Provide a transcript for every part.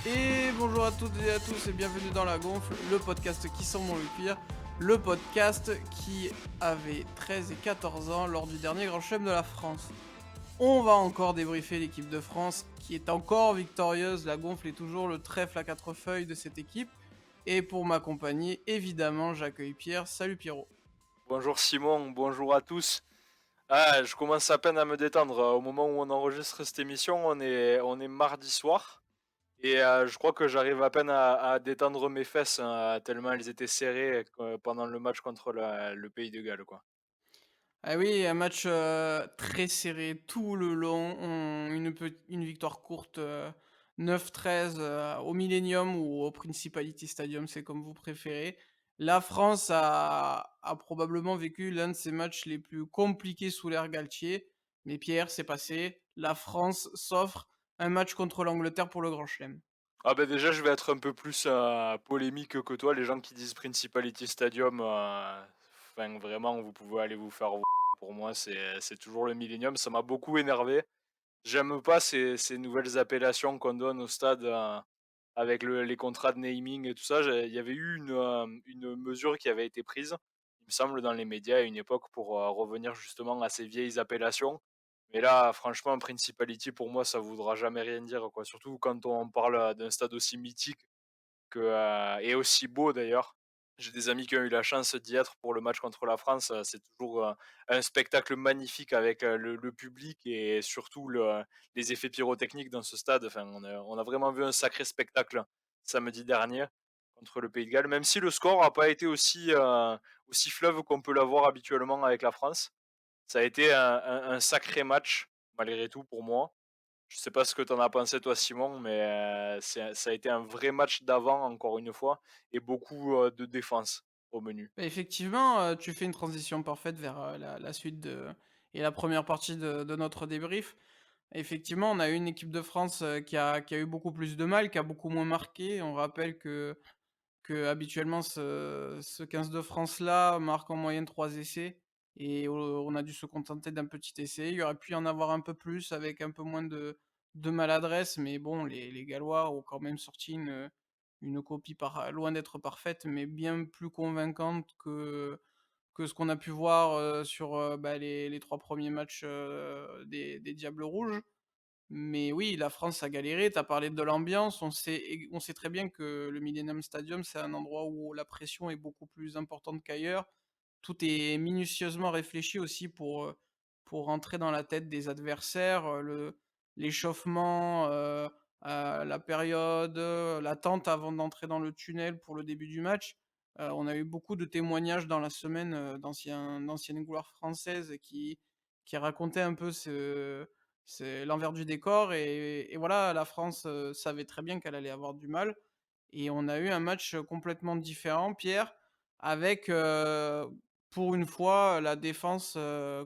Et bonjour à toutes et à tous et bienvenue dans La Gonfle, le podcast qui sent bon le cuir, le podcast qui avait 13 et 14 ans lors du dernier Grand Chelem de la France. On va encore débriefer l'équipe de France qui est encore victorieuse, La Gonfle est toujours le trèfle à quatre feuilles de cette équipe. Et pour m'accompagner, évidemment, j'accueille Pierre. Salut Pierrot. Bonjour Simon, bonjour à tous. Je commence à peine à me détendre. Au moment où on enregistre cette émission, on est mardi soir. Et je crois que j'arrive à peine à détendre mes fesses, tellement elles étaient serrées pendant le match contre le Pays de Galles, quoi. Ah oui, un match très serré tout le long. Une victoire courte 9-13 au Millennium ou au Principality Stadium, c'est comme vous préférez. La France a probablement vécu l'un de ses matchs les plus compliqués sous l'ère Galtier. Mais Pierre, c'est passé. La France s'offre un match contre l'Angleterre pour le Grand Chelem. Ah ben déjà, je vais être un peu plus polémique que toi. Les gens qui disent Principality Stadium, enfin vraiment, vous pouvez aller vous faire. Pour moi, c'est toujours le Millennium. Ça m'a beaucoup énervé. J'aime pas ces nouvelles appellations qu'on donne au stade, avec les contrats de naming et tout ça. Il y avait eu une mesure qui avait été prise, il me semble, dans les médias à une époque pour revenir justement à ces vieilles appellations. Mais là, franchement, Principality, pour moi, ça voudra jamais rien dire, quoi. Surtout quand on parle d'un stade aussi mythique et aussi beau d'ailleurs. J'ai des amis qui ont eu la chance d'y être pour le match contre la France. C'est toujours un spectacle magnifique avec le public et surtout les effets pyrotechniques dans ce stade. Enfin, on a vraiment vu un sacré spectacle samedi dernier contre le Pays de Galles, même si le score n'a pas été aussi fleuve qu'on peut l'avoir habituellement avec la France. Ça a été un sacré match, malgré tout, pour moi. Je sais pas ce que tu en as pensé toi Simon, mais ça a été un vrai match d'avant encore une fois et beaucoup, de défense au menu. Bah, effectivement, tu fais une transition parfaite vers la suite et la première partie de notre débrief. Effectivement, on a eu une équipe de France qui a eu beaucoup plus de mal, qui a beaucoup moins marqué. On rappelle que habituellement, ce 15 de France-là marque en moyenne 3 essais. Et on a dû se contenter d'un petit essai. Il y aurait pu y en avoir un peu plus avec un peu moins de maladresse. Mais bon, les Gallois ont quand même sorti une copie loin d'être parfaite, mais bien plus convaincante que ce qu'on a pu voir sur les 3 premiers matchs des Diables Rouges. Mais oui, la France a galéré. Tu as parlé de l'ambiance. On sait très bien que le Millennium Stadium, c'est un endroit où la pression est beaucoup plus importante qu'ailleurs. Tout est minutieusement réfléchi aussi pour rentrer dans la tête des adversaires, l'échauffement, la période, l'attente avant d'entrer dans le tunnel pour le début du match. On a eu beaucoup de témoignages dans la semaine, d'anciennes gloires françaises qui racontaient un peu c'est l'envers du décor et voilà, la France, savait très bien qu'elle allait avoir du mal et on a eu un match, complètement différent, Pierre, avec, pour une fois, la défense,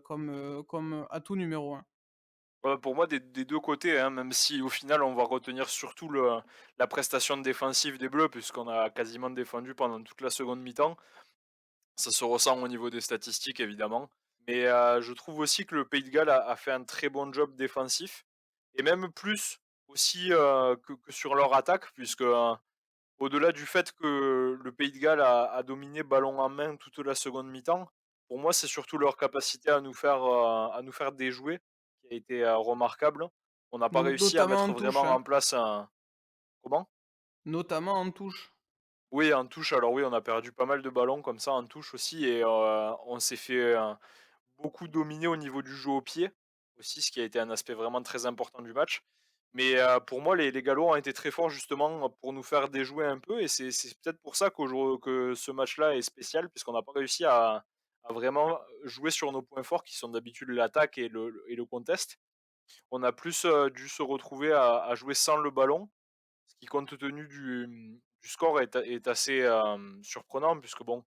comme atout numéro un. Pour moi des 2 côtés, hein, même si au final on va retenir surtout la prestation défensive des Bleus puisqu'on a quasiment défendu pendant toute la seconde mi-temps. Ça se ressent au niveau des statistiques évidemment, mais je trouve aussi que le Pays de Galles a fait un très bon job défensif et même plus aussi, que sur leur attaque puisque, au-delà du fait que le Pays de Galles a dominé ballon en main toute la seconde mi-temps, pour moi, c'est surtout leur capacité à nous faire déjouer qui a été, remarquable. On n'a pas réussi à Notamment mettre en touche, vraiment hein, en place un comment? notamment en touche. Oui, en touche, alors oui, on a perdu pas mal de ballons comme ça en touche aussi et on s'est fait, beaucoup dominer au niveau du jeu au pied aussi, ce qui a été un aspect vraiment très important du match. Mais pour moi, les Gallois ont été très forts justement pour nous faire déjouer un peu et c'est peut-être pour ça que ce match-là est spécial puisqu'on n'a pas réussi à vraiment jouer sur nos points forts qui sont d'habitude l'attaque et le contest. On a plus, dû se retrouver à jouer sans le ballon, ce qui compte tenu du score est assez, surprenant puisque bon,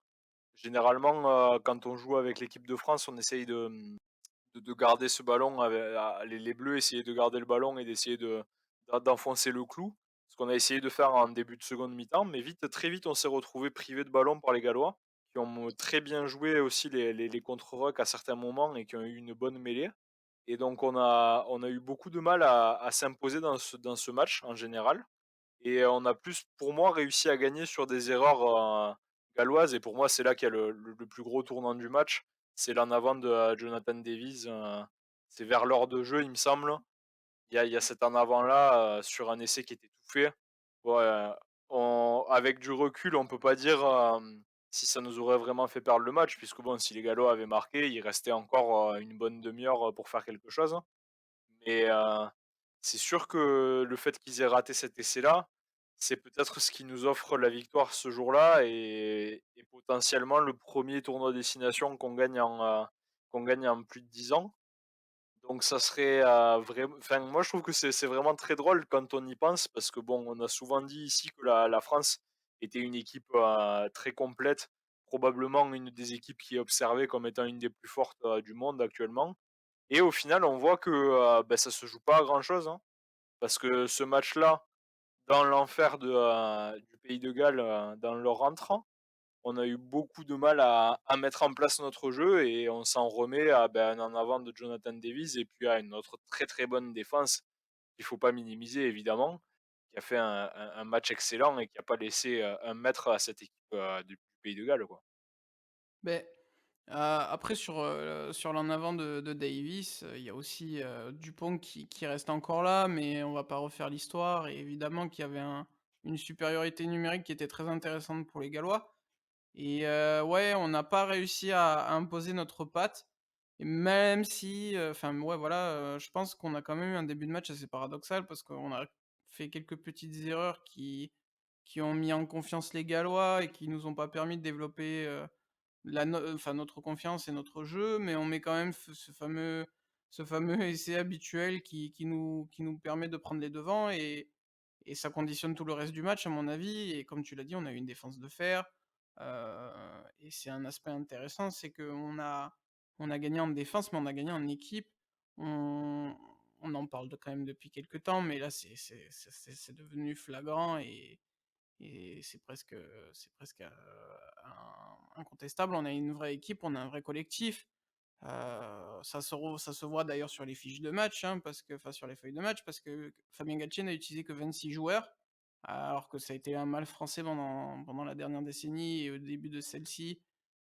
généralement, quand on joue avec l'équipe de France, on essaye de garder ce ballon les bleus essayaient de garder le ballon et d'essayer d'enfoncer le clou. Ce qu'on a essayé de faire en début de seconde mi-temps, mais très vite, on s'est retrouvé privé de ballon par les Gallois, qui ont très bien joué aussi les contre-rucks à certains moments et qui ont eu une bonne mêlée. Et donc on a eu beaucoup de mal à s'imposer dans ce match en général. et on a plus, pour moi, réussi à gagner sur des erreurs, galloises, et pour moi, c'est là qu'il y a le plus gros tournant du match. C'est l'en avant de, Jonathan Davies, c'est vers l'heure de jeu, il me semble. Il y a cet en avant là, sur un essai qui était tout fait. Ouais, on avec du recul, on peut pas dire, si ça nous aurait vraiment fait perdre le match, puisque bon, si les Gallois avaient marqué, il restait encore, une bonne demi heure, pour faire quelque chose. Mais, c'est sûr que le fait qu'ils aient raté cet essai-là, c'est peut-être ce qui nous offre la victoire ce jour-là, et potentiellement le premier tournoi à destination qu'on gagne en plus de 10 ans. Donc ça serait, vraim enfin moi je trouve que c'est vraiment très drôle quand on y pense, parce que bon, on a souvent dit ici que la France était une équipe, très complète, probablement une des équipes qui est observée comme étant une des plus fortes, du monde actuellement, et au final on voit que, ça se joue pas à grand chose, hein. Parce que ce match-là, dans l'enfer du pays de Galles, dans leur rentrant, on a eu beaucoup de mal à mettre en place notre jeu, et on s'en remet à, un en avant de Jonathan Davies, et puis à une autre très, très bonne défense qu'il faut pas minimiser évidemment, qui a fait un match excellent et qui a pas laissé, un mètre à cette équipe, du pays de Galles, quoi. Beh, après sur l'en avant de Davis, il y a aussi, Dupont qui reste encore là, mais on va pas refaire l'histoire et évidemment qu'il y avait une supériorité numérique qui était très intéressante pour les Gallois et ouais, on n'a pas réussi à imposer notre patte et même si, enfin, ouais, voilà, je pense qu'on a quand même eu un début de match assez paradoxal parce qu'on a fait quelques petites erreurs qui ont mis en confiance les Gallois et qui nous ont pas permis de développer, enfin notre confiance et notre jeu, mais on met quand même ce fameux essai habituel qui nous permet de prendre les devants et ça conditionne tout le reste du match à mon avis et comme tu l'as dit, on a eu une défense de fer, et c'est un aspect intéressant, c'est qu'on a gagné en défense, mais on a gagné en équipe. On on en parle quand même depuis quelque temps, mais là c'est devenu flagrant et c'est presque, incontestable. On a une vraie équipe, on a un vrai collectif. Ça se voit d'ailleurs sur les fiches de match, hein, sur les feuilles de match, parce que Fabien Galtier n'a utilisé que 26 joueurs, alors que ça a été un mal français pendant la dernière décennie et au début de celle-ci,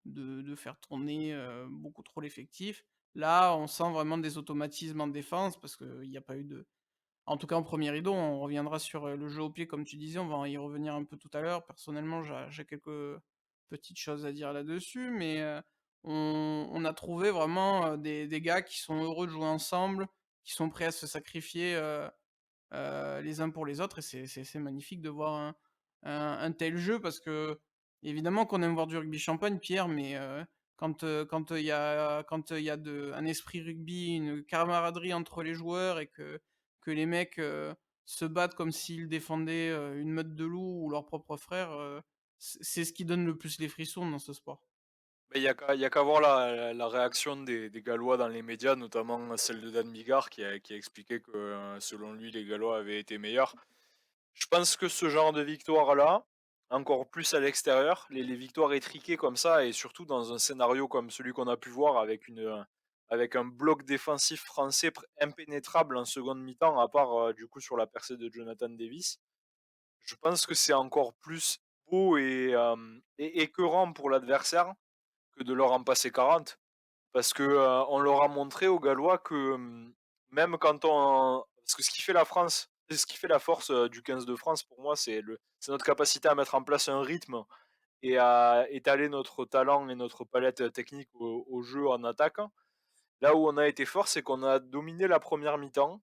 de faire tourner, beaucoup trop l'effectif. Là, on sent vraiment des automatismes en défense parce qu'il n'y a pas eu en tout cas, en premier rideau, on reviendra sur, le jeu au pied comme tu disais, on va y revenir un peu tout à l'heure. Personnellement, j'ai quelques petites choses à dire là-dessus, mais, on a trouvé vraiment, des gars qui sont heureux de jouer ensemble, qui sont prêts à se sacrifier, les uns pour les autres et c'est magnifique de voir un tel jeu parce que évidemment qu'on aime voir du rugby champagne Pierre, mais quand il y a un esprit rugby, une camaraderie entre les joueurs et que les mecs, se battent comme s'ils défendaient, une meute de loups ou leurs propres frères, c'est ce qui donne le plus les frissons dans ce sport. Mais il y a qu'à voir la réaction des Gallois dans les médias, notamment celle de Dan Bigard qui a expliqué que, selon lui, les Gallois avaient été meilleurs. Je pense que ce genre de victoire-là, encore plus à l'extérieur, les victoires étriquées comme ça, et surtout dans un scénario comme celui qu'on a pu voir avec un bloc défensif français impénétrable en seconde mi-temps, à part, du coup sur la percée de Jonathan Davis. Je pense que c'est encore plus beau et écœurant pour l'adversaire que de leur en passer 40. Parce que, on leur a montré aux Gallois que, même quand on parce que ce qui fait la France, ce qui fait la force, du 15 de France pour moi, c'est notre capacité à mettre en place un rythme et à étaler notre talent et notre palette technique au jeu en attaque. Là où on a été fort, c'est qu'on a dominé la première mi-temps.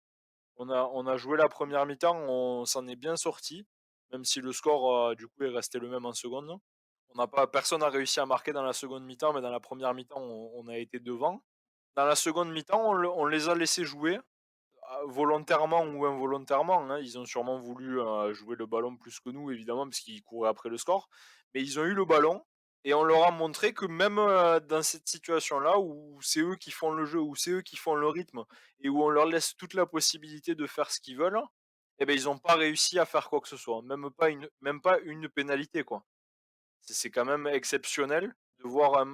On a joué la première mi-temps, on s'en est bien sorti, même si le score, du coup, est resté le même en seconde. Personne n'a réussi à marquer dans la seconde mi-temps, mais dans la première mi-temps, on a été devant. Dans la seconde mi-temps, on les a laissés jouer, volontairement ou involontairement, hein. Ils ont sûrement voulu, jouer le ballon plus que nous évidemment, parce qu'ils couraient après le score. Mais ils ont eu le ballon et on leur a montré que même, dans cette situation-là où c'est eux qui font le jeu, où c'est eux qui font le rythme et où on leur laisse toute la possibilité de faire ce qu'ils veulent, et ben ils ont pas réussi à faire quoi que ce soit, même pas une pénalité, quoi. C'est quand même exceptionnel de voir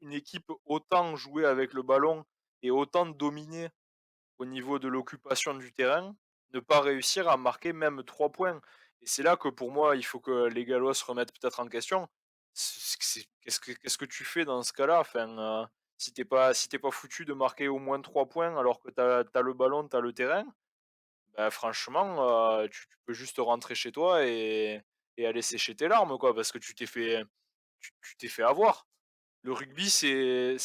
une équipe autant jouer avec le ballon et autant dominer au niveau de l'occupation du terrain, ne pas réussir à marquer même 3 points. Et c'est là que pour moi, il faut que les Gallois se remettent peut-être en question. Qu'est-ce que tu fais dans ce cas-là? Enfin, si t'es pas foutu de marquer au moins 3 points alors que tu as le ballon, tu as le terrain, bah, franchement, tu peux juste rentrer chez toi et aller sécher tes larmes, quoi, parce que tu t'es fait avoir. Le rugby, c'est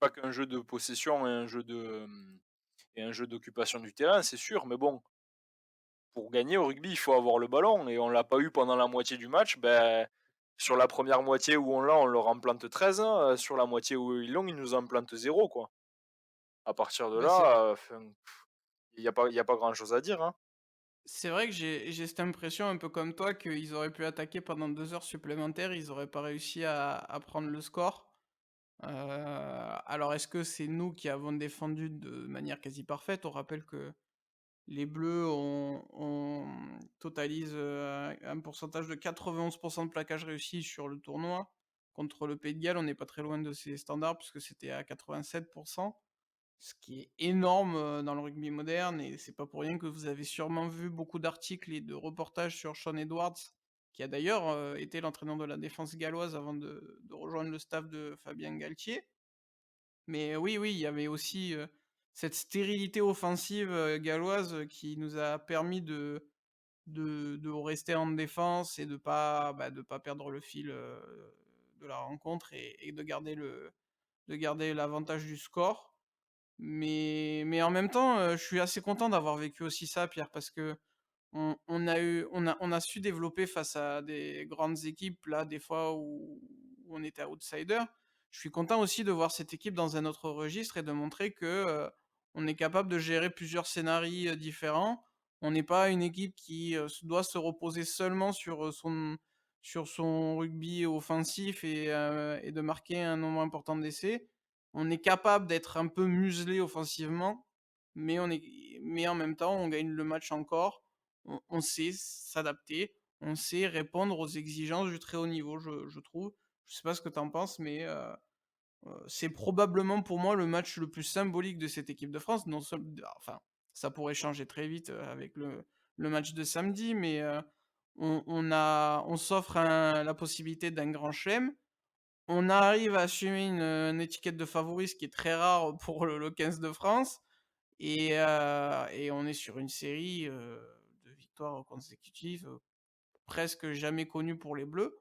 pas qu'un jeu de possession et un jeu d'occupation du terrain, c'est sûr, mais bon, pour gagner au rugby, il faut avoir le ballon et on l'a pas eu pendant la moitié du match. Ben sur la première moitié où on l'a, on leur en plante 13, sur la moitié où ils l'ont, ils nous en plantent 0, quoi. À partir de Bah, c'est là, enfin, il y a pas grand chose à dire, hein. c'est vrai que j'ai cette impression un peu comme toi qu'ils auraient pu attaquer pendant 2 heures supplémentaires, ils auraient pas réussi à prendre le score. Alors est-ce que c'est nous qui avons défendu de manière quasi parfaite? On rappelle que les Bleus totalisent, un pourcentage de 91 de plaquage réussi sur le tournoi. Contre le Pays de Galles, on n'est pas très loin de ces standards puisque c'était à 87, ce qui est énorme, dans le rugby moderne et c'est pas pour rien que vous avez sûrement vu beaucoup d'articles et de reportages sur Shaun Edwards, qui a d'ailleurs, été l'entraîneur de la défense galloise avant de rejoindre le staff de Fabien Galtier. Mais oui, oui, il y avait aussi, cette stérilité offensive, galloise, qui nous a permis de rester en défense et de pas perdre le fil, de la rencontre et de garder l'avantage du score. Mais en même temps, je suis assez content d'avoir vécu aussi ça, Pierre, parce qu'on a su développer face à des grandes équipes, là, des fois où on était outsider. Je suis content aussi de voir cette équipe dans un autre registre et de montrer que, on est capable de gérer plusieurs scénarios différents. On n'est pas une équipe qui, doit se reposer seulement sur son rugby offensif et de marquer un nombre important d'essais. On est capable d'être un peu muselé offensivement, mais en même temps, on gagne le match encore. On sait s'adapter, on sait répondre aux exigences du très haut niveau, je trouve. Je sais pas ce que tu en penses, mais c'est probablement pour moi le match le plus symbolique de cette équipe de France. Non seul enfin, ça pourrait changer très vite, avec le match de samedi, mais on s'offre la possibilité d'un grand chelem. On arrive à assumer une étiquette de favori, ce qui est très rare pour le 15 de France et on est sur une série, de victoires consécutives, presque jamais connues pour les Bleus.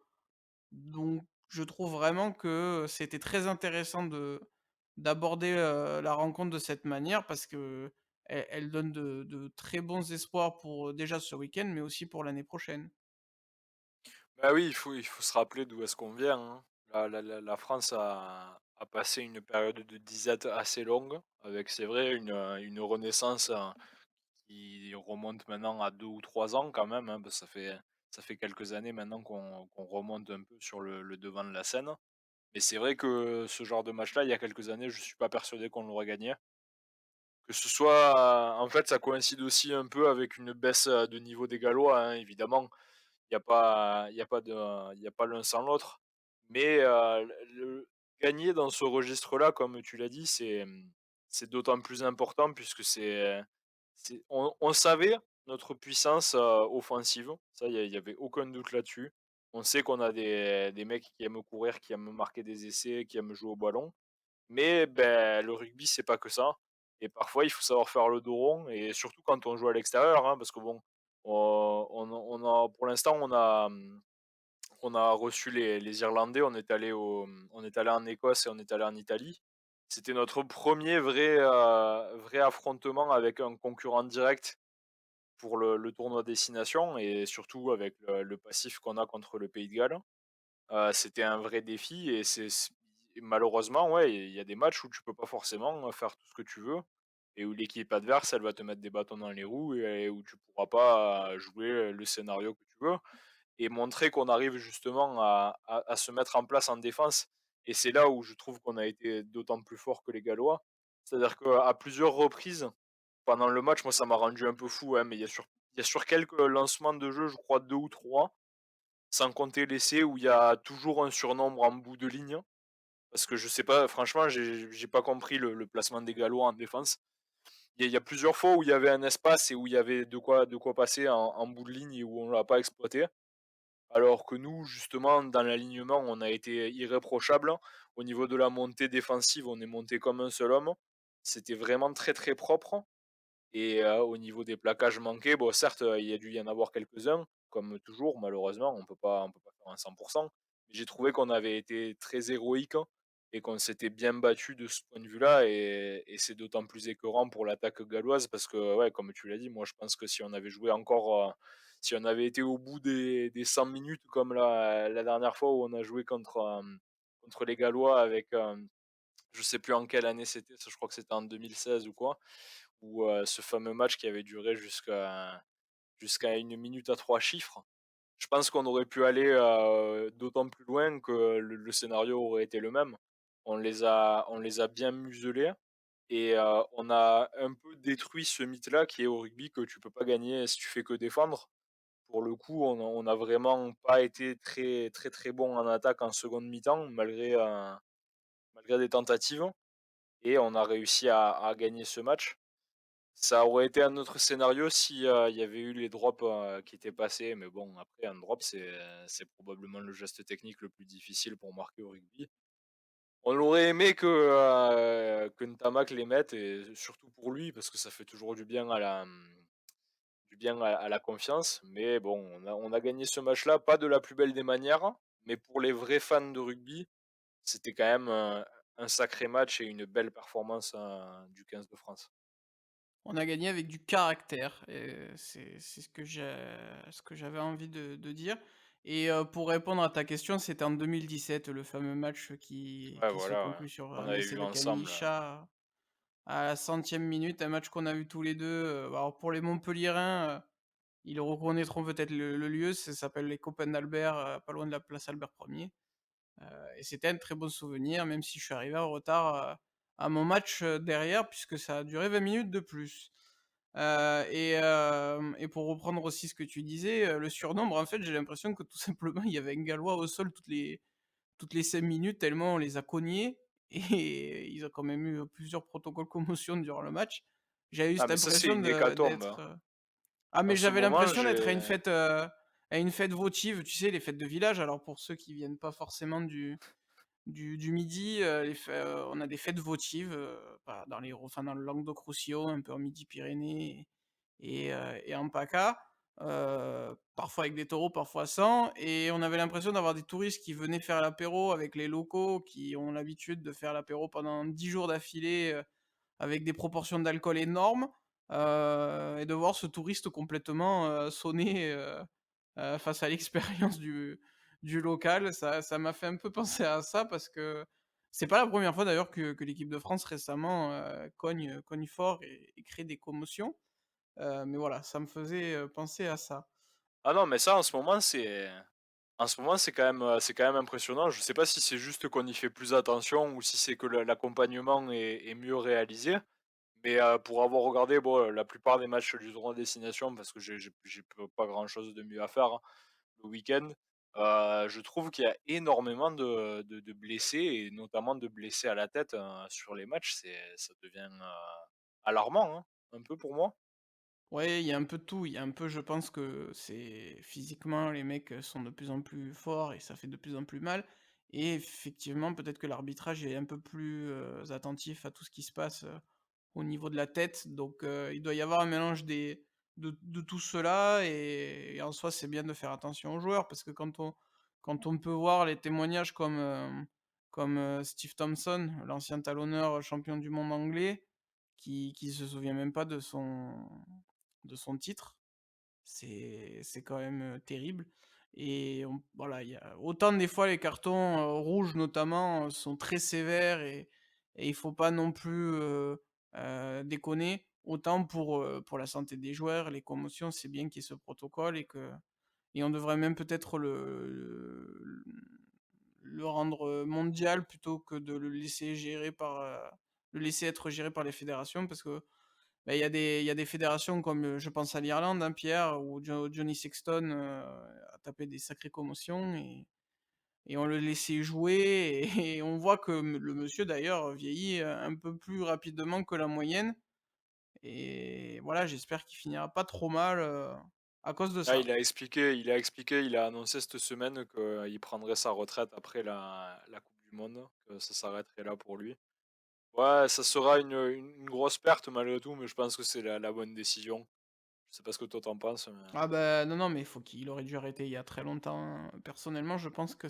Donc je trouve vraiment que c'était très intéressant d'aborder, la rencontre de cette manière parce qu'elle donne de très bons espoirs pour, déjà ce week-end, mais aussi pour l'année prochaine. Bah oui, il faut se rappeler d'où est-ce qu'on vient, hein. La France a passé une période de disette assez longue avec, c'est vrai, une renaissance, qui remonte maintenant à 2 ou 3 ans quand même, hein, parce que ça fait quelques années maintenant qu'on remonte un peu sur le devant de la scène. Mais c'est vrai que ce genre de match-là, il y a quelques années, je suis pas persuadé qu'on l'aurait gagné. Que ce soit, en fait, ça coïncide aussi un peu avec une baisse, de niveau des Gallois, hein, évidemment. Il y a pas l'un sans l'autre. Mais, le gagner dans ce registre-là, comme tu l'as dit, c'est d'autant plus important puisque on savait notre puissance, offensive. Ça, il y avait aucun doute là-dessus. On sait qu'on a des mecs qui aiment courir, qui aiment marquer des essais, qui aiment jouer au ballon. Mais, le rugby, c'est pas que ça et parfois, il faut savoir faire le dos rond et surtout quand on joue à l'extérieur, hein, parce que bon, on a pour l'instant, on a reçu les Irlandais, on est allé en Écosse et on est allé en Italie. C'était notre premier vrai affrontement avec un concurrent direct pour le tournoi destination et surtout avec le passif qu'on a contre le Pays de Galles. C'était un vrai défi et malheureusement, ouais, il y a des matchs où tu peux pas forcément, faire tout ce que tu veux et où l'équipe adverse, elle va te mettre des bâtons dans les roues et où tu pourras pas, jouer le scénario que tu veux et montrer qu'on arrive justement à se mettre en place en défense et c'est là où je trouve qu'on a été d'autant plus fort que les Gallois. C'est-à-dire qu'à plusieurs reprises, pendant le match, moi ça m'a rendu un peu fou, hein, mais il y a sur quelques lancements de jeu, je crois 2 ou 3, sans compter l'essai où il y a toujours un surnombre en bout de ligne. Parce que je sais pas, franchement, j'ai pas compris le placement des Gallois en défense. il y a plusieurs fois où il y avait un espace et où il y avait de quoi passer en bout de ligne et où on l'a pas exploité. Alors que nous, justement, dans l'alignement, on a été irréprochable. Au niveau de la montée défensive, on est monté comme un seul homme. C'était vraiment très, très propre. Et au niveau des plaquages manqués, bon certes, il y a dû y en avoir quelques-uns, comme toujours malheureusement, on peut pas faire un 100. Mais j'ai trouvé qu'on avait été très héroïque et qu'on s'était bien battu de ce point de vue-là et c'est d'autant plus écœurant pour l'attaque galloise parce que, ouais, comme tu l'as dit, moi je pense que si on avait joué encore, si on avait été au bout des 100 minutes comme la dernière fois où on a joué contre les Gallois avec, je sais plus en quelle année c'était, ça je crois que c'était en 2016 ou quoi, ou ce fameux match qui avait duré jusqu'à 1 minute à 3 chiffres. Je pense qu'on aurait pu aller, d'autant plus loin que le scénario aurait été le même. On les a bien muselés et on a un peu détruit ce mythe-là qui est au rugby que tu peux pas gagner si tu fais que défendre. Pour le coup, on a vraiment pas été très, très, très bon en attaque en seconde mi-temps malgré des tentatives et on a réussi à gagner ce match. Ça aurait été un autre scénario si, il y avait eu les drops, qui étaient passés, mais bon, après un drop, c'est probablement le geste technique le plus difficile pour marquer au rugby. On aurait aimé que Ntamak les mette et surtout pour lui, parce que ça fait toujours du bien à la confiance, mais bon, on a gagné ce match-là, pas de la plus belle des manières, mais pour les vrais fans de rugby, c'était quand même, un sacré match et une belle performance, du 15 de France. On a gagné avec du caractère et c'est ce que j'avais envie de dire et pour répondre à ta question, c'était en 2017, le fameux match qui Ouais, qui se voilà, ouais, conclut sur qu'on un avait essai vu de ensemble, Kamilisha à la 100e minute, un match qu'on a vu tous les 2. Alors pour les Montpelliérains, ils reconnaîtront peut-être le lieu, ça s'appelle les Copains d'Albert, pas loin de la place Albert 1er, et c'était un très bon souvenir, même si je suis arrivé en retard, à mon match, derrière puisque ça a duré 20 minutes de plus. Et pour reprendre aussi ce que tu disais, le surnombre, en fait, j'ai l'impression que tout simplement, il y avait un Gallois au sol toutes les 5 minutes tellement on les a cognés et ils ont quand même eu, plusieurs protocoles commotion durant le match. J'avais eu ah cette mais ça, c'est impression une de hécatombe, hein. d'être, En mais ce j'avais moment, l'impression d'être j'ai à une fête votive, tu sais, les fêtes de village. Alors pour ceux qui viennent pas forcément du midi, on a des fêtes votives, bah, dans le Languedoc-Roussillon, un peu en Midi-Pyrénées et en PACA, parfois avec des taureaux, parfois sans, et on avait l'impression d'avoir des touristes qui venaient faire l'apéro avec les locaux qui ont l'habitude de faire l'apéro pendant 10 jours d'affilée, avec des proportions d'alcool énormes, et de voir ce touriste complètement, sonné, face à l'expérience du local. Ça m'a fait un peu penser à ça parce que c'est pas la première fois d'ailleurs que l'équipe de France récemment, cogne fort et crée des commotions. Mais voilà, ça me faisait, penser à ça. ah non, mais ça, en ce moment, c'est quand même impressionnant. Je sais pas si c'est juste qu'on y fait plus attention ou si c'est que l'accompagnement est mieux réalisé. Mais, pour avoir regardé, bon, la plupart des matchs du tournoi destination parce que j'ai pas grand-chose de mieux à faire, hein, le week-end, je trouve qu'il y a énormément de blessés et notamment de blessés à la tête, sur les matchs. Ça devient, alarmant, hein, un peu pour moi. Ouais, il y a un peu de tout. Il y a un peu, je pense que c'est physiquement, les mecs, sont de plus en plus forts et ça fait de plus en plus mal. Et effectivement, peut-être que l'arbitrage est un peu plus, attentif à tout ce qui se passe, au niveau de la tête. Donc, il doit y avoir un mélange de tout cela et en soi, c'est bien de faire attention aux joueurs parce que quand on peut voir les témoignages comme Steve Thompson, l'ancien talonneur champion du monde anglais, qui se souvient même pas de son titre. C'est quand même, terrible et voilà, il y a autant des fois les cartons, rouges notamment, sont très sévères et il faut pas non plus, déconner. Autant pour la santé des joueurs, les commotions, c'est bien qu'il y ait ce protocole et on devrait même peut-être le rendre, mondial plutôt que de le laisser être géré par les fédérations parce que bah, il y a des fédérations comme, je pense à l'Irlande, hein, Pierre, où Johnny Sexton, a tapé des sacrées commotions et on le laissait jouer et on voit que le monsieur d'ailleurs vieillit, un peu plus rapidement que la moyenne et voilà, j'espère qu'il finira pas trop mal, à cause de Ah, ça. il a annoncé cette semaine qu'il prendrait sa retraite après la coupe du monde, que ça s'arrêterait là pour lui. Ouais, ça sera une grosse perte malgré tout, mais je pense que c'est la bonne décision. Je sais pas ce que toi t'en penses, mais Ah bah, non, non, mais faut qu'il aurait dû arrêter il y a très longtemps, hein. Personnellement, je pense que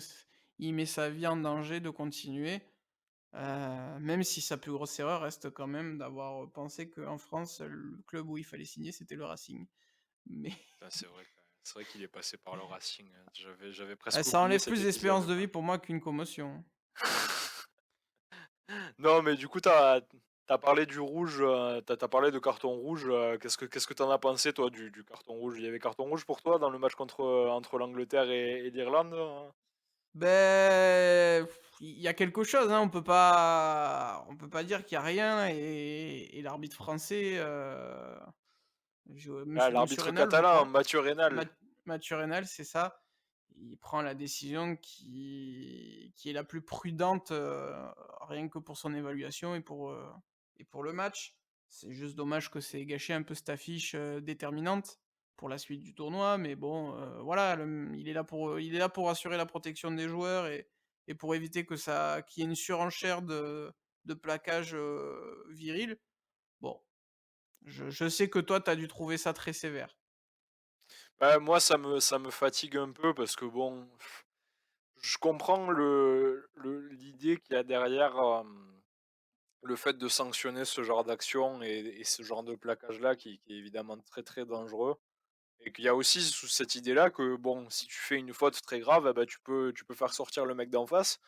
il met sa vie en danger de continuer, même si sa plus grosse erreur reste quand même d'avoir pensé qu'en France, le club où il fallait signer, c'était le Racing. Mais putain, c'est vrai qu'il est passé par le Racing, hein. J'avais presque ça oublié enlève cet plus d'espérance épisode, de quoi. vie pour moi qu'une commotion. Non, mais du coup, t'as parlé du rouge, tu parlé de carton rouge, qu'est-ce que tu as pensé toi du carton rouge? Il y avait carton rouge pour toi dans le match entre l'Angleterre et l'Irlande, Beh, il y a quelque chose, hein, on peut pas dire qu'il y a rien, et l'arbitre français, Ah, monsieur l'arbitre Reynal, je catalan, crois, Mathieu Reynal. Mathieu Reynal, c'est ça. Il prend la décision qui est la plus prudente, rien que pour son évaluation et pour le match. C'est juste dommage que c'est gâché un peu cette affiche, déterminante pour la suite du tournoi, mais bon, voilà, il est là pour assurer la protection des joueurs et pour éviter qu'il y ait une surenchère de plaquage, viril. Bon, je sais que toi, tu as dû trouver ça très sévère. Bah, moi ça me fatigue un peu parce que bon, je comprends l'idée qu'il y a derrière, le fait de sanctionner ce genre d'action et ce genre de plaquage-là qui est évidemment très, très dangereux. Et qu'il y a aussi sous cette idée-là que bon, si tu fais une faute très grave, eh bah, tu peux faire sortir le mec d'en face,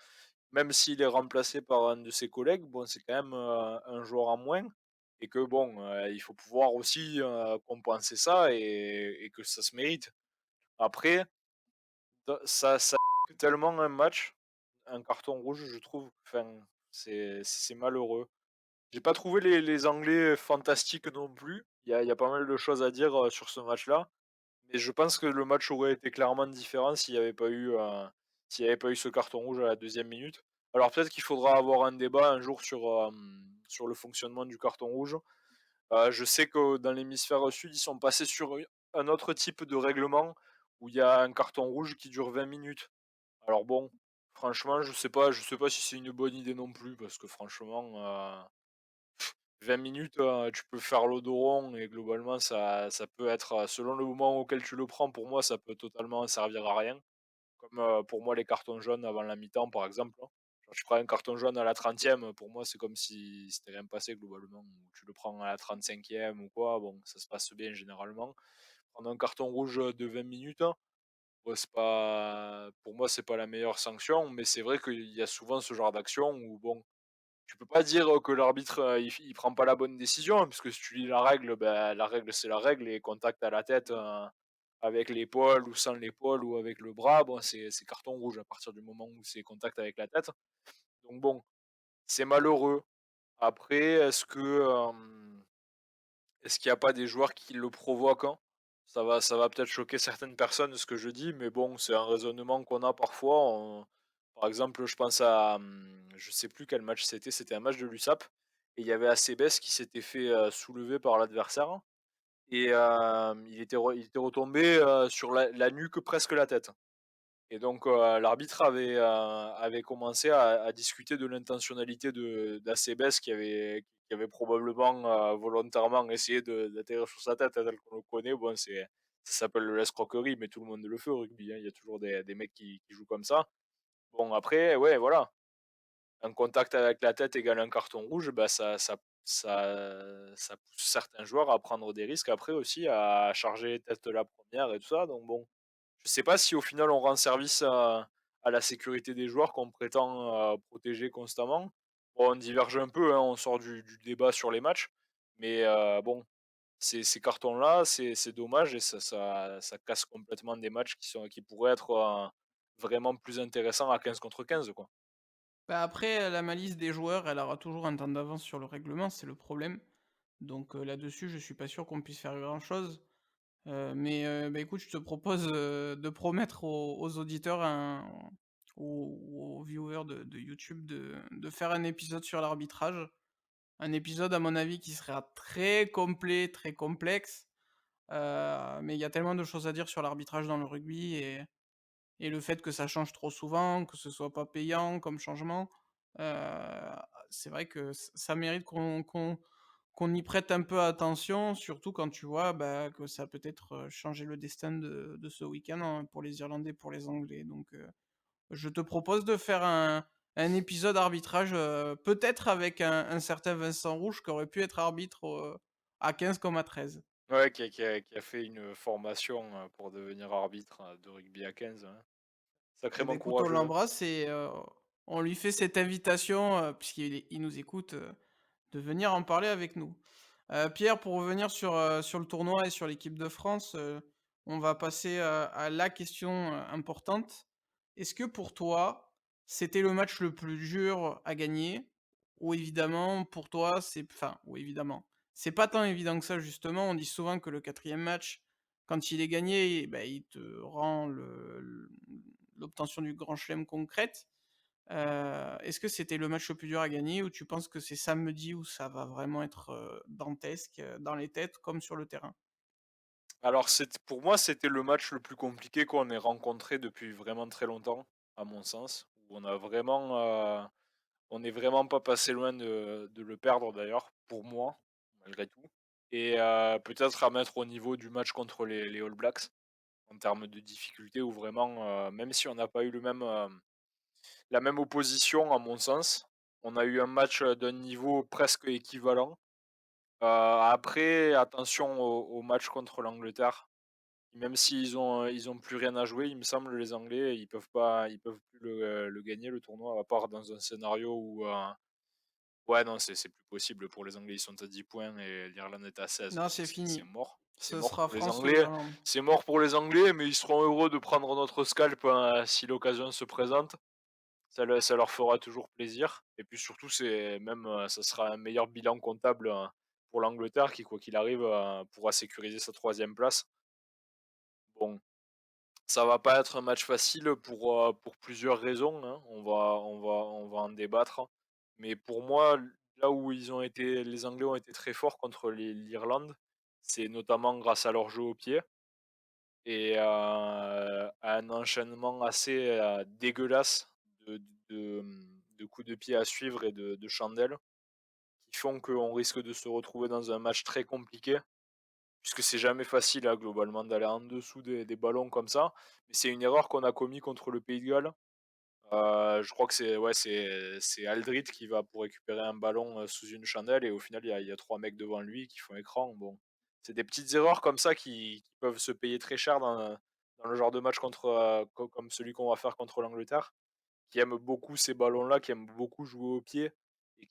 même s'il est remplacé par un de ses collègues, bon, c'est quand même, un joueur en moins et que bon, il faut pouvoir aussi, compenser ça et que ça se mérite. Après, ça tellement un match, un carton rouge, je trouve, enfin, c'est malheureux. J'ai pas trouvé les Anglais fantastiques non plus. Il y a pas mal de choses à dire, sur ce match-là. Mais je pense que le match aurait été clairement différent s'il y avait pas eu ce carton rouge à la deuxième minute. Alors peut-être qu'il faudra avoir un débat un jour sur le fonctionnement du carton rouge. Je sais que dans l'hémisphère sud, ils sont passés sur un autre type de règlement où il y a un carton rouge qui dure 20 minutes. Alors bon, franchement, je sais pas si c'est une bonne idée non plus parce que franchement, 20 minutes, tu peux faire le dos rond et globalement ça peut être, selon le moment auquel tu le prends, pour moi, ça peut totalement servir à rien. Comme, pour moi les cartons jaunes avant la mi-temps par exemple, hein. Genre tu prends un carton jaune à la 30e, pour moi c'est comme si c'était rien passé globalement. Ou tu le prends à la 35e ou quoi, bon ça se passe bien généralement. Prendre un carton rouge, de 20 minutes, ouais, c'est pas pour moi c'est pas la meilleure sanction, mais c'est vrai qu'il y a souvent ce genre d'action où bon, tu peux pas dire, que l'arbitre, il prend pas la bonne décision, hein, parce que si tu lis la règle, bah, la règle, c'est la règle et contact à la tête, avec l'épaule ou sans l'épaule ou avec le bras, bon, c'est carton rouge à partir du moment où c'est contact avec la tête. Donc bon, c'est malheureux. Après, est-ce qu'il y a pas des joueurs qui le provoquent, hein? Ça va peut-être choquer certaines personnes ce que je dis, mais bon, c'est un raisonnement qu'on a parfois. Par exemple, je pense à, je sais plus quel match c'était un match de l'USAP et il y avait Acebes qui s'était fait, soulever par l'adversaire et il était retombé, sur la nuque, presque la tête. Et donc, l'arbitre avait commencé à discuter de l'intentionnalité d'Acebes qui avait probablement, volontairement essayé d'atterrir sur sa tête, hein, tel qu'on le connaît. Bon, ça s'appelle de l'escroquerie, mais tout le monde le fait au rugby, hein. Il y a toujours des mecs qui jouent comme ça. Bon, après, ouais, voilà, un contact avec la tête égale un carton rouge, bah, ça pousse certains joueurs à prendre des risques après aussi, à charger tête la première et tout ça. Donc bon, je sais pas si au final on rend service à la sécurité des joueurs qu'on prétend, protéger constamment. Bon, on diverge un peu, hein, on sort du débat sur les matchs, mais bon, ces cartons-là, c'est dommage et ça casse complètement des matchs qui pourraient être, vraiment plus intéressants à 15 contre 15, quoi. Bah, après, la malice des joueurs, elle aura toujours un temps d'avance sur le règlement, c'est le problème. Donc, là-dessus, je suis pas sûr qu'on puisse faire grand-chose. Mais, bah, écoute, je te propose, de promettre aux auditeurs aux viewers de YouTube de faire un épisode sur l'arbitrage. un épisode à mon avis qui sera très complet, très complexe, mais il y a tellement de choses à dire sur l'arbitrage dans le rugby et le fait que ça change trop souvent, que ce soit pas payant comme changement, heu, c'est vrai que ça mérite qu'on y prête un peu attention, surtout quand tu vois, bah, que ça a peut-être, changé le destin de ce week-end, hein, pour les Irlandais, pour les Anglais. Donc je te propose de faire un épisode arbitrage, peut-être avec un certain Vincent Rouge qui aurait pu être arbitre, à 15 comme à 13. Ouais, qui a fait une formation, pour devenir arbitre, de rugby à 15, ouais. Eh beh, Sacrément écoute, on courageux. l'embrasse et on lui fait cette invitation, puisqu'il nous écoute, de venir en parler avec nous. Pierre, pour revenir sur le tournoi et sur l'équipe de France, on va passer, à la question, importante. Est-ce que pour toi, c'était le match le plus dur à gagner? Ou évidemment pour toi ou évidemment, c'est pas tant évident que ça justement. On dit souvent que le quatrième match, quand il est gagné, bah, il te rend l'obtention du grand chelem concrète. Est-ce que c'était le match le plus dur à gagner ou tu penses que c'est samedi où ça va vraiment être, dantesque, dans les têtes comme sur le terrain? Alors pour moi, c'était le match le plus compliqué qu'on ait rencontré depuis vraiment très longtemps, à mon sens, où on n'est vraiment pas passé loin de le perdre d'ailleurs, pour moi, malgré tout et peut-être à mettre au niveau du match contre les All Blacks, en termes de difficulté où vraiment, même si on n'a pas eu la même opposition à mon sens, on a eu un match, d'un niveau presque équivalent. Après attention au match contre l'Angleterre. Même ils ont plus rien à jouer, il me semble, les Anglais, ils peuvent plus le gagner le tournoi, à part dans un scénario où, ouais, non, c'est plus possible pour les Anglais, ils sont à 10 points et l'Irlande est à 16, Non, donc c'est c'est fini. mort. C'est Ce mort sera pour les France ou Anglais, Irlande. c'est mort pour les Anglais, mais ils seront heureux de prendre notre scalp, si l'occasion se présente. Ça leur fera toujours plaisir et puis surtout, c'est même, ça sera un meilleur bilan comptable, pour l'Angleterre qui, quoi qu'il arrive, pourra sécuriser sa troisième place. Bon, ça va pas être un match facile pour plusieurs raisons, hein. On va en débattre. Mais pour moi, là où les Anglais ont été très forts contre l'Irlande, c'est notamment grâce à leur jeu au pied et à un enchaînement assez, dégueulasse de coups de pied à suivre et de chandelles qui font qu'on risque de se retrouver dans un match très compliqué. Puisque c'est jamais facile, hein, globalement, d'aller en dessous des ballons comme ça. Mais c'est une erreur qu'on a commis contre le Pays de Galles. Je crois que c'est Aldrit qui va pour récupérer un ballon, sous une chandelle et au final, il y a 3 mecs devant lui qui font écran. Bon, c'est des petites erreurs comme ça qui peuvent se payer très cher dans le genre de match comme celui qu'on va faire contre l'Angleterre, qui aime beaucoup ces ballons-là, qui aime beaucoup jouer au pied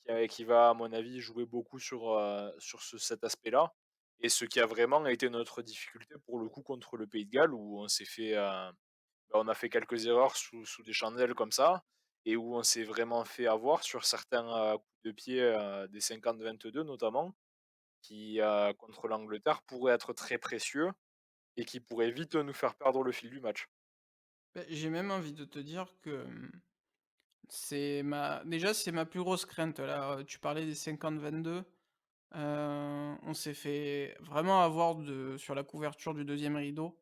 et qui va, à mon avis, jouer beaucoup sur cet aspect-là. Et ce qui a vraiment été notre difficulté pour le coup contre le Pays de Galles, où on a fait quelques erreurs sous des chandelles comme ça, et où on s'est vraiment fait avoir sur certains coups de pied des 50-22 notamment, qui contre l'Angleterre pourraient être très précieux et qui pourraient vite nous faire perdre le fil du match. Beh, j'ai même envie de te dire que, c'est ma plus grosse crainte là, tu parlais des 50-22, on s'est fait vraiment avoir sur la couverture du deuxième rideau.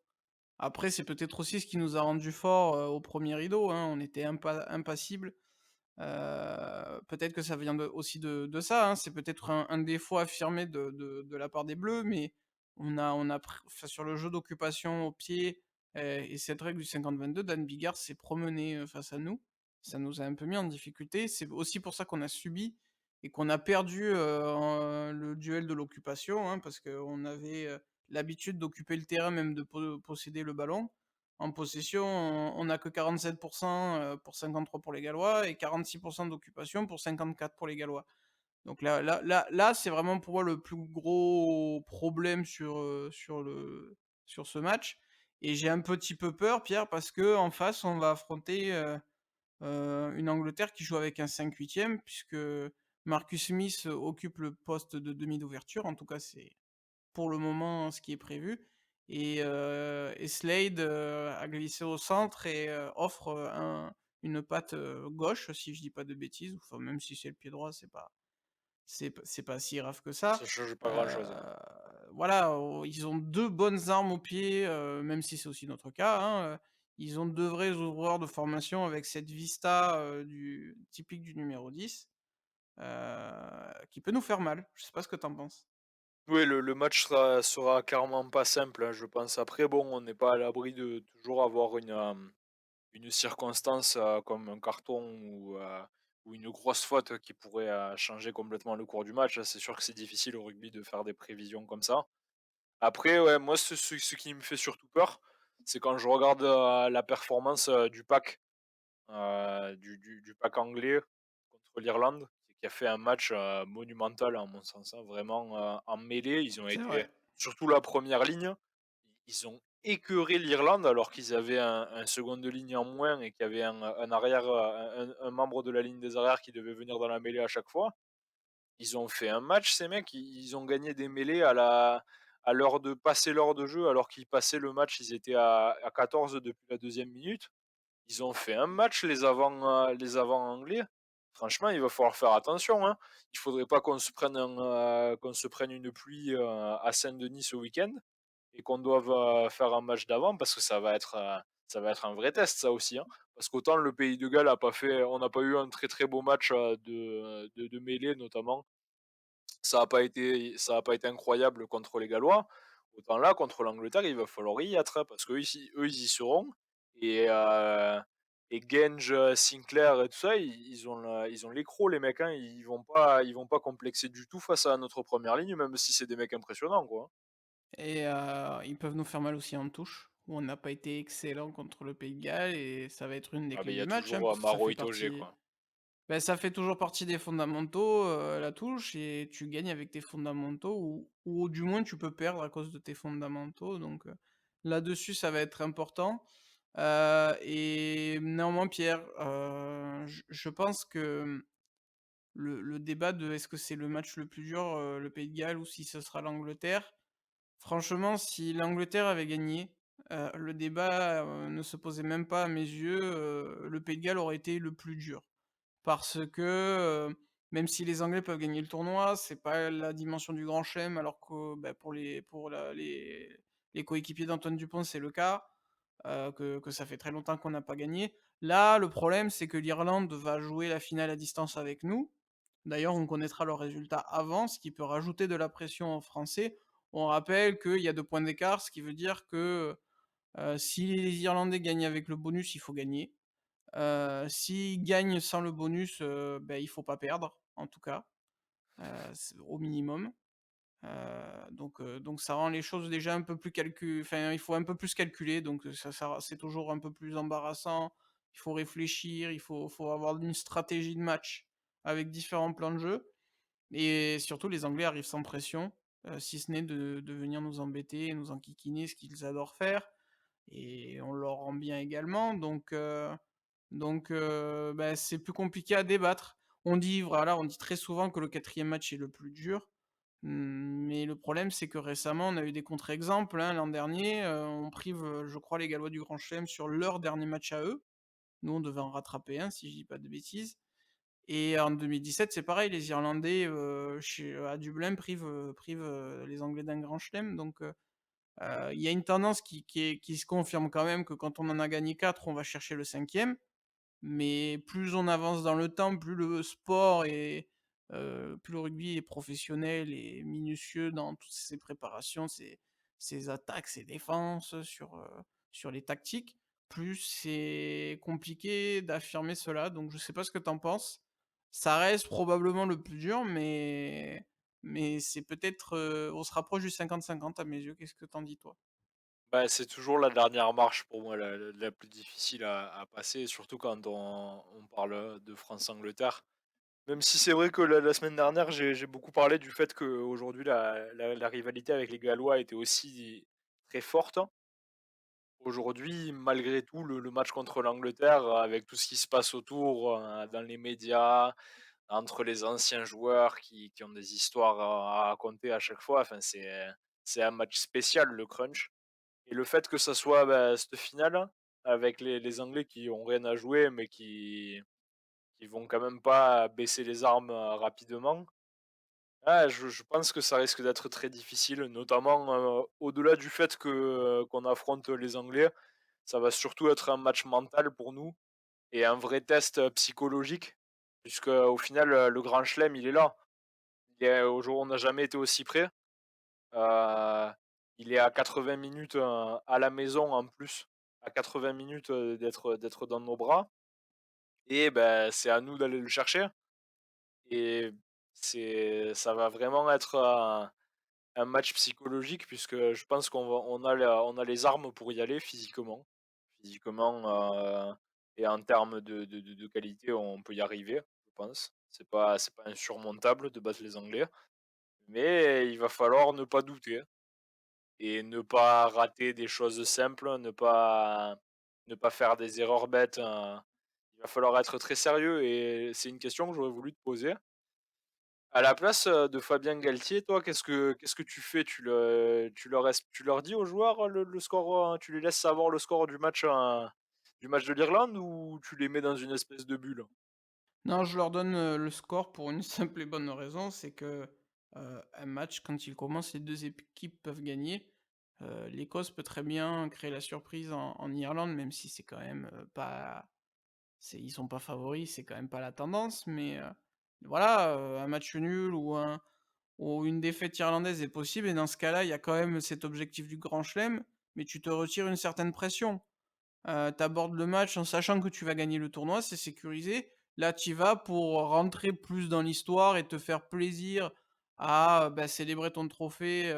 Après, c'est peut-être aussi ce qui nous a rendu forts, au 1er rideau, hein, on était impassibles. Peut-être que ça vient aussi de ça, hein, c'est peut-être un défaut affirmé de la part des Bleus, mais enfin, sur le jeu d'occupation au pied, et cette règle du 50-22, Dan Bigard s'est promené, face à nous. Ça nous a un peu mis en difficulté. C'est aussi pour ça qu'on a subi et qu'on a perdu, le duel de l'occupation, hein, parce qu'on avait, l'habitude d'occuper le terrain, même de posséder le ballon. En possession, on a que 47 pour 53 pour les Gallois et 46 d'occupation pour 54 pour les Gallois. Donc là, c'est vraiment pour moi le plus gros problème sur ce match et j'ai un petit peu peur, Pierre, parce que en face, on va affronter, une Angleterre qui joue avec un 5/8 puisque Marcus Smith occupe le poste de demi d'ouverture. En tout cas, c'est pour le moment, ce qui est prévu et Slade, a glissé au centre et offre, une patte, gauche, si je dis pas de bêtises, enfin même si c'est le pied droit, c'est pas si grave que Ça ça. change pas grand-chose, Heu, voilà, ils ont 2 bonnes armes au pied, même si c'est aussi notre cas, hein, ils ont 2 vrais ouvreurs de formation avec cette vista, du typique du numéro 10, qui peut nous faire mal. Je sais pas ce que tu en penses? Oui, le match sera clairement pas simple, hein, je pense. Après bon, on n'est pas à l'abri de toujours avoir une circonstance, comme un carton ou une grosse faute qui pourrait, changer complètement le cours du match. C'est sûr que c'est difficile au rugby de faire des prévisions comme ça. Après, ouais, moi, ce qui me fait surtout peur, c'est quand je regarde, la performance, du pack, du pack anglais contre l'Irlande, qui a fait un match, monumental à mon sens, hein. Vraiment, en mêlée, ils ont C'est été vrai. surtout la première ligne, ils ont écœuré l'Irlande alors qu'ils avaient un second de ligne en moins et qu'il y avait un arrière, un membre de la ligne des arrières qui devait venir dans la mêlée à chaque fois. Ils ont fait un match ces mecs, ils ont gagné des mêlées à l'heure de passer l'heure de jeu alors qu'ils passaient le match, ils étaient à 14 depuis la deuxième minute. Ils ont fait un match les avants anglais. Franchement, il va falloir faire attention, hein. Il faudrait pas qu'on se prenne une pluie, à Saint-Denis ce week-end et qu'on doive, faire un match d'avant parce que ça va être un vrai test ça aussi, hein. Parce qu'autant le pays de Galles a pas fait on n'a pas eu un très, très beau match, de mêlée notamment. Ça a pas été incroyable contre les Gallois. Autant là, contre l'Angleterre, il va falloir y être, hein, parce qu'eux, eux, ils y seront et Genge, Sinclair et tout ça, ils ont les crocs les mecs, hein. Ils vont pas complexer du tout face à notre première ligne, même si c'est des mecs impressionnants, quoi, hein. Et ils peuvent nous faire mal aussi en touche, où on n'a pas été excellent contre le Pays de Galles et ça va être une des Ah, mais clés il y du a match, hein, toujours, parce que ça Maro fait Itoje, partie quoi. bah, ça fait toujours partie des fondamentaux, la touche et tu gagnes avec tes fondamentaux ou du moins tu peux perdre à cause de tes fondamentaux donc là-dessus ça va être important, et néanmoins Pierre, je pense que, le débat de est-ce que c'est le match le plus dur, le Pays de Galles ou si ce sera l'Angleterre, franchement si l'Angleterre avait gagné, le débat, ne se posait même pas à mes yeux, le Pays de Galles aurait été le plus dur. Parce que, même si les Anglais peuvent gagner le tournoi, c'est pas la dimension du grand chelem alors que, bah, pour la les coéquipiers d'Antoine Dupont, c'est le cas, que ça fait très longtemps qu'on n'a pas gagné. Là, le problème, c'est que l'Irlande va jouer la finale à distance avec nous. D'ailleurs, on connaîtra leurs résultats avant, ce qui peut rajouter de la pression aux Français. On rappelle qu'il y a 2 points d'écart, ce qui veut dire que, si les Irlandais gagnent avec le bonus, il faut gagner. S'ils gagnent sans le bonus, bah, il faut pas perdre, en tout cas, c'est au minimum. Donc ça rend les choses déjà un peu plus enfin, il faut un peu plus calculer, donc ça c'est toujours un peu plus embarrassant. Il faut réfléchir, il faut avoir une stratégie de match avec différents plans de jeu et surtout les Anglais arrivent sans pression, si ce n'est de venir nous embêter, nous enquiquiner, ce qu'ils adorent faire et on leur rend bien également bah, c'est plus compliqué à débattre. On dit très souvent que le quatrième match est le plus dur, mais le problème c'est que récemment on a eu des contre-exemples, hein. L'an dernier, on prive, je crois les Gallois du Grand Chelem sur leur dernier match à eux. Nous on devait en rattraper un si je dis pas de bêtises et en 2017 c'est pareil, les Irlandais, à Dublin privent les Anglais d'un Grand Chelem il y a une tendance qui se confirme quand même que quand on en a gagné 4, on va chercher le cinquième. Mais plus on avance dans le temps, plus le sport plus le rugby est professionnel et minutieux dans toutes ses préparations, ses attaques, ses défenses, sur les tactiques, plus c'est compliqué d'affirmer cela. Donc je sais pas ce que tu en penses. Ça reste probablement le plus dur, mais c'est peut-être, on se rapproche du 50-50 à mes yeux. Qu'est-ce que t'en dis toi? Bah, c'est toujours la dernière marche pour moi, la plus difficile à passer, surtout quand on parle, de France-Angleterre. Même si c'est vrai que la semaine dernière, j'ai beaucoup parlé du fait qu'aujourd'hui la rivalité avec les Gallois était aussi très forte. Aujourd'hui, malgré tout, le match contre l'Angleterre, avec tout ce qui se passe autour, dans les médias, entre les anciens joueurs qui ont des histoires à raconter à chaque fois, enfin c'est un match spécial, le crunch et le fait que ça soit, bah, cette finale avec les Anglais qui ont rien à jouer, mais qui vont quand même pas baisser les armes, rapidement. Ah, je pense que ça risque d'être très difficile, notamment, au-delà du fait qu'on affronte les Anglais, ça va surtout être un match mental pour nous et un vrai test, psychologique puisque au final, le grand chelem, il est là. Il est au jour où on n'a jamais été aussi près. Heu, il est à 80 minutes, à la maison en plus, à 80 minutes, d'être dans nos bras et ben, c'est à nous d'aller le chercher et ça va vraiment être un match psychologique puisque je pense on a les armes pour y aller physiquement. Physiquement, et en termes de qualité, on peut y arriver, je pense. C'est pas insurmontable de battre les Anglais, mais il va falloir ne pas douter et ne pas rater des choses simples, ne pas faire des erreurs bêtes, il va falloir être très sérieux et c'est une question que j'aurais voulu te poser. À la place, de Fabien Galtier, toi, qu'est-ce que tu fais? Tu leur dis aux joueurs le score, tu les laisses savoir le score du match de l'Irlande ou tu les mets dans une espèce de bulle? Non, je leur donne, le score pour une simple et bonne raison, c'est que, un match quand il commence, les 2 équipes peuvent gagner. L'Écosse peut très bien créer la surprise en Irlande, même si c'est quand même, pas ils sont pas favoris, c'est quand même pas la tendance, mais voilà, un match nul ou une défaite irlandaise est possible et dans ce cas-là, il y a quand même cet objectif du grand chelem, mais tu te retires une certaine pression. Tu le match en sachant que tu vas gagner le tournoi, c'est sécurisé. Là, tu y vas pour rentrer plus dans l'histoire et te faire plaisir à, bah, célébrer ton trophée,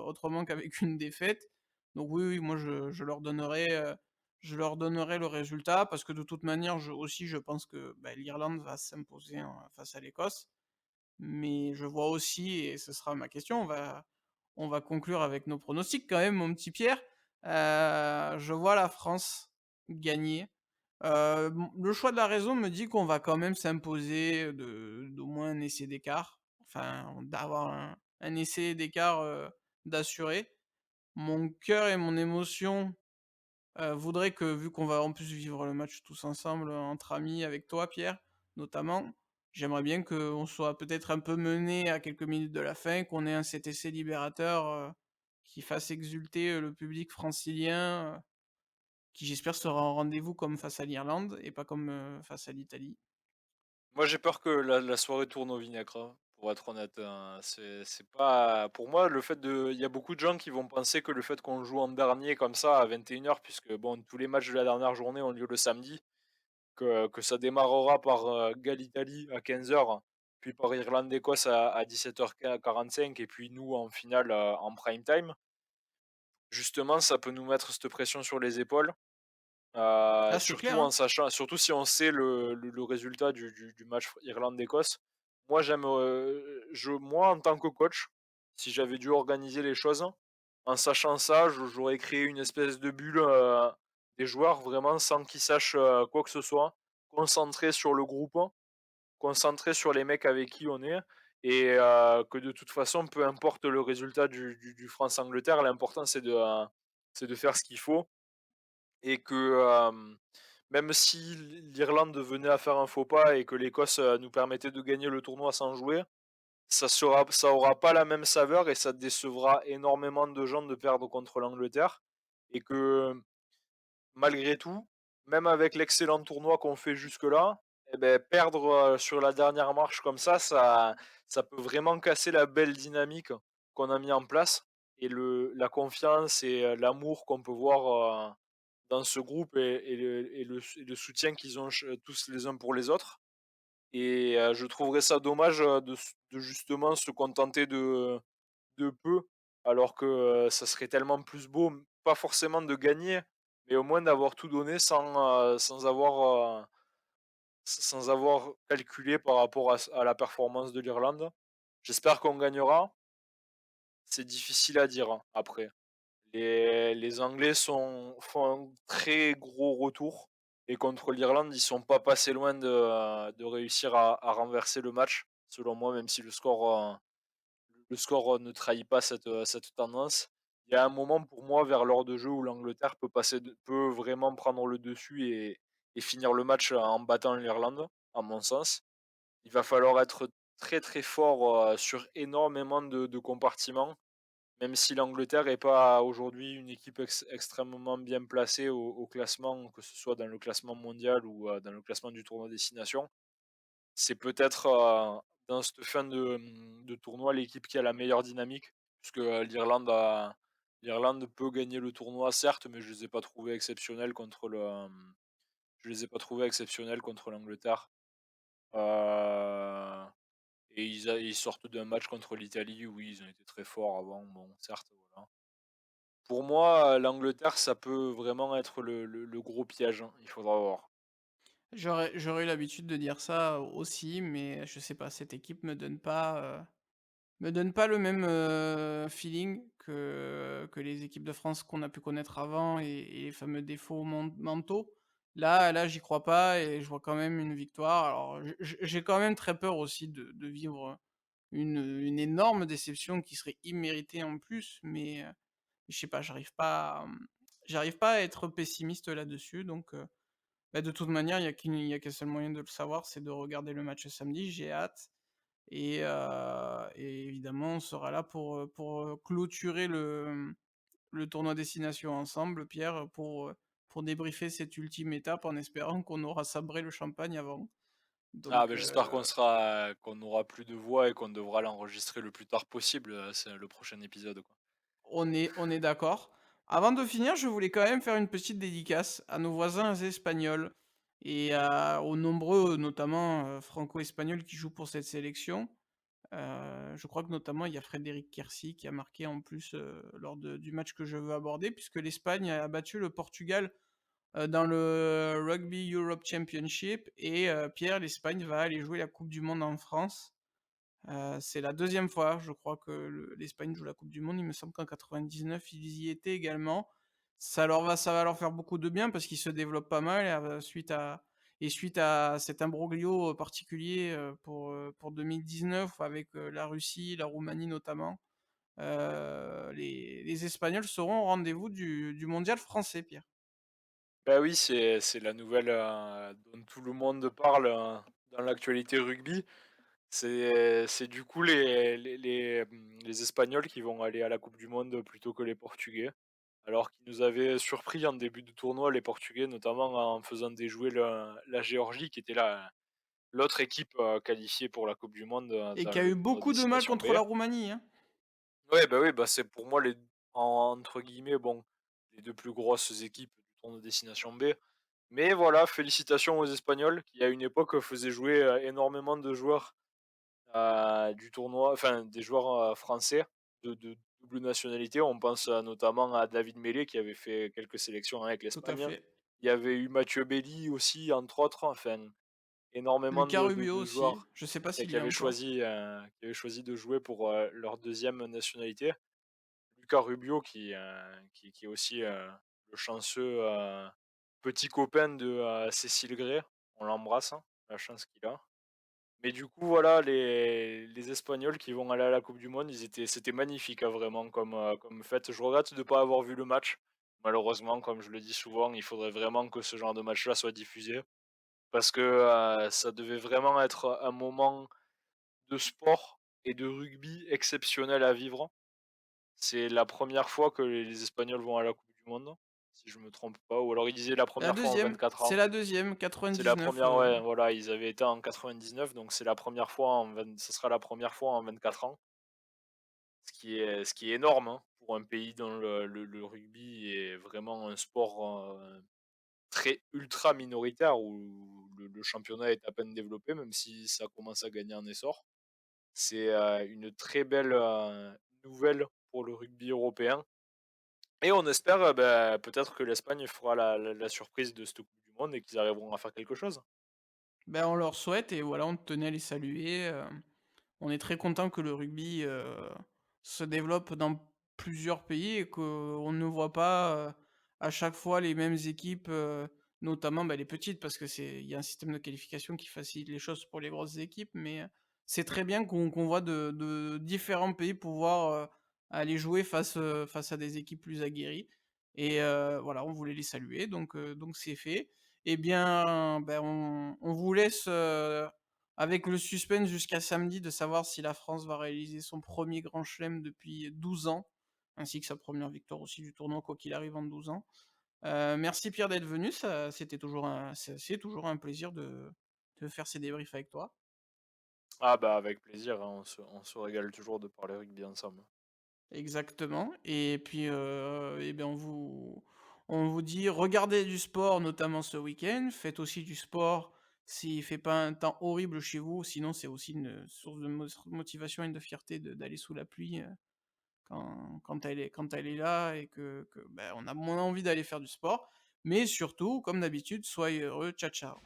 autrement qu'avec une défaite. Donc oui, oui, moi je leur donnerai le résultat parce que de toute manière, je pense que, bah, l'Irlande va s'imposer, face à l'Écosse. Mais je vois aussi et ce sera ma question, on va conclure avec nos pronostics quand même, mon petit Pierre. Je vois la France gagner. Le choix de la raison me dit qu'on va quand même s'imposer d'au moins un essai d'écart, enfin d'avoir un essai d'écart, d'assuré. Mon cœur et mon émotion, voudraient que vu qu'on va en plus vivre le match tous ensemble, entre amis avec toi Pierre, notamment, j'aimerais bien qu'on soit peut-être un peu mené à quelques minutes de la fin, qu'on ait un cet essai libérateur, qui fasse exulter, le public francilien, qui j'espère sera au rendez-vous comme face à l'Irlande et pas comme, face à l'Italie. Moi, j'ai peur que la soirée tourne au vinaigre, hein, pour être honnête, hein. C'est pas pour moi, le fait de il y a beaucoup de gens qui vont penser que le fait qu'on joue en dernier comme ça à 21 heures, puisque bon, tous les matchs de la dernière journée ont lieu le samedi, que ça démarrera par, Galles-Italie à 15 heures, puis par Irlande-Écosse à 17h45 et puis nous en finale, en prime time. Justement, ça peut nous mettre cette pression sur les épaules, Ah, c'est clair, surtout hein. en sachant surtout si on sait le résultat du match Irlande-Écosse. Moi, moi, en tant que coach, si j'avais dû organiser les choses, en sachant ça, j'aurais créé une espèce de bulle, des joueurs vraiment sans qu'ils sachent, quoi que ce soit, concentrés sur le groupe, concentrés sur les mecs avec qui on est et que de toute façon, peu importe le résultat du France-Angleterre, l'important c'est de faire ce qu'il faut et que, même si l'Irlande venait à faire un faux pas et que l'Écosse, nous permettait de gagner le tournoi sans jouer, ça aura pas la même saveur et ça décevra énormément de gens de perdre contre l'Angleterre et que, malgré tout, même avec l'excellent tournoi qu'on fait jusque-là, et beh, perdre, sur la dernière marche comme ça peut vraiment casser la belle dynamique qu'on a mis en place et la confiance et l'amour qu'on peut voir, dans ce groupe et le soutien qu'ils ont tous les uns pour les autres et je trouverais ça dommage, de justement se contenter de peu, alors que, ça serait tellement plus beau, pas forcément de gagner, mais au moins d'avoir tout donné sans avoir calculé par rapport à la performance de l'Irlande. J'espère qu'on gagnera, c'est difficile à dire, hein, après. Les Anglais font un très gros retour et contre l'Irlande, ils sont pas passés loin de réussir à renverser le match, selon moi, même si le score ne trahit pas cette tendance. Il y a un moment pour moi vers l'heure de jeu où l'Angleterre peut vraiment prendre le dessus et finir le match en battant l'Irlande, à mon sens. Il va falloir être très, très fort, sur énormément de compartiments. Même si l'Angleterre est pas aujourd'hui une équipe extrêmement bien placée au classement, que ce soit dans le classement mondial ou, dans le classement du tournoi destination. C'est peut-être, dans cette fin de tournoi, l'équipe qui a la meilleure dynamique, puisque, l'Irlande peut gagner le tournoi certes, mais je les ai pas trouvés exceptionnels contre l'Angleterre. Heu et ils sortent d'un match contre l'Italie où ils ont été très forts avant, bon certes, voilà. Pour moi, l'Angleterre, ça peut vraiment être le gros piège, hein, il faudra voir. J'aurais eu l'habitude de dire ça aussi, mais je sais pas, cette équipe me donne pas le même, feeling que les équipes de France qu'on a pu connaître avant et les fameux défauts mentaux. Là, j'y crois pas et je vois quand même une victoire. Alors j'ai quand même très peur aussi de vivre une énorme déception qui serait imméritée en plus, mais je sais pas, j'arrive pas à être pessimiste là-dessus donc bah, de toute manière, il y a qu'un seul moyen de le savoir, c'est de regarder le match samedi, j'ai hâte et évidemment, on sera là pour, clôturer le tournoi destination ensemble, Pierre, pour débriefer cette ultime étape en espérant qu'on aura sabré le champagne avant. Ah Donc ben j'espère qu'on n'aura plus de voix et qu'on devra l'enregistrer le plus tard possible, c'est le prochain épisode, quoi. on est d'accord. Avant de finir, je voulais quand même faire une petite dédicace à nos voisins espagnols et aux nombreux, notamment, franco-espagnols qui jouent pour cette sélection. Je crois que notamment il y a Frédéric Quercy qui a marqué en plus, lors du match que je veux aborder puisque l'Espagne a battu le Portugal, dans le Rugby Europe Championship et Pierre, l'Espagne va aller jouer la coupe du monde en France. C'est la deuxième fois, je crois que l'Espagne joue la coupe du monde. Il me semble qu'en 99, ils y étaient également. Ça va leur faire beaucoup de bien parce qu'ils se développent pas mal suite à cet imbroglio, particulier, pour 2019 avec, la Russie, la Roumanie notamment. Les Espagnols seront au rendez-vous du mondial français, Pierre. Bah oui, c'est la nouvelle, dont tout le monde parle, dans l'actualité rugby. C'est du coup les Espagnols qui vont aller à la coupe du monde plutôt que les Portugais. Alors qu'ils nous avaient surpris en début de tournoi, les Portugais, notamment en faisant déjouer la Géorgie qui était l'autre équipe, qualifiée pour la coupe du monde, Et dans qui a le eu tournoi beaucoup de mal Destination contre B. la Roumanie, hein. Ouais, bah, oui, bah, c'est pour moi entre guillemets, bon, les 2 plus grosses équipes du tournoi Destination B. Mais voilà, félicitations aux Espagnols qui, à une époque, faisaient jouer, énormément de joueurs, du tournoi, enfin des joueurs, français de double nationalité. On pense, notamment à David Mele qui avait fait quelques sélections avec Tout à l'Espagne. fait. Il y avait eu Mathieu Belli aussi, entre autres, enfin énormément Lucas de Rubio aussi, joueurs je sais pas s'il y est encore. qui avaient choisi de jouer pour, leur deuxième nationalité. Lucas Rubio qui est aussi, le chanceux, petit copain de, Cécile Gray. On l'embrasse, hein, la chance qu'il a. Mais du coup, voilà, les Espagnols qui vont aller à la coupe du monde, c'était magnifique, hein, vraiment comme fête. Je regrette de ne pas avoir vu le match. Malheureusement, comme je le dis souvent, il faudrait vraiment que ce genre de match-là soit diffusé parce que, ça devait vraiment être un moment de sport et de rugby exceptionnel à vivre. C'est la première fois que les Espagnols vont à la coupe du monde, si je me trompe pas, ou alors ils disaient la La première fois en deuxième, 24 c'est ans. la deuxième, C'est la 99. première, ouais, voilà, ils avaient été en 99, donc c'est la première fois en 20 ce sera la première fois en 24 ans, ce qui est énorme, hein, pour un pays dont le rugby est vraiment un sport, très ultra minoritaire, où le championnat est à peine développé, même si ça commence à gagner en essor. C'est, une très belle, nouvelle pour le rugby européen. Et on espère, peut-être que l'Espagne fera la surprise de cette coupe du monde et qu'ils arriveront à faire quelque chose. Ben, on leur souhaite et voilà, on tenait à les saluer, on est très content que le rugby, se développe dans plusieurs pays et qu'on ne voit pas, à chaque fois les mêmes équipes, notamment, bah, les petites parce que il y a un système de qualification qui facilite les choses pour les grosses équipes, mais, c'est très bien qu'on voit de différents pays pouvoir, aller jouer face à des équipes plus aguerries et voilà, on voulait les saluer donc c'est fait. Eh bien, ben, on vous laisse, avec le suspense jusqu'à samedi de savoir si la France va réaliser son premier grand chelem depuis 12 ans, ainsi que sa première victoire aussi du tournoi, quoi qu'il arrive en 12 ans. Merci Pierre d'être venu, ça c'est toujours un plaisir de faire ces débriefs avec toi. Ah bah, avec plaisir, hein, on se régale toujours de parler rugby ensemble. Exactement et puis, et bien on vous dit regardez du sport, notamment ce week-end. Faites aussi du sport s'il fait pas un temps horrible chez vous, sinon c'est aussi une source de motivation et de fierté d'aller sous la pluie, quand elle est là et on a moins envie d'aller faire du sport. Mais surtout, comme d'habitude, soyez heureux. Ciao, ciao.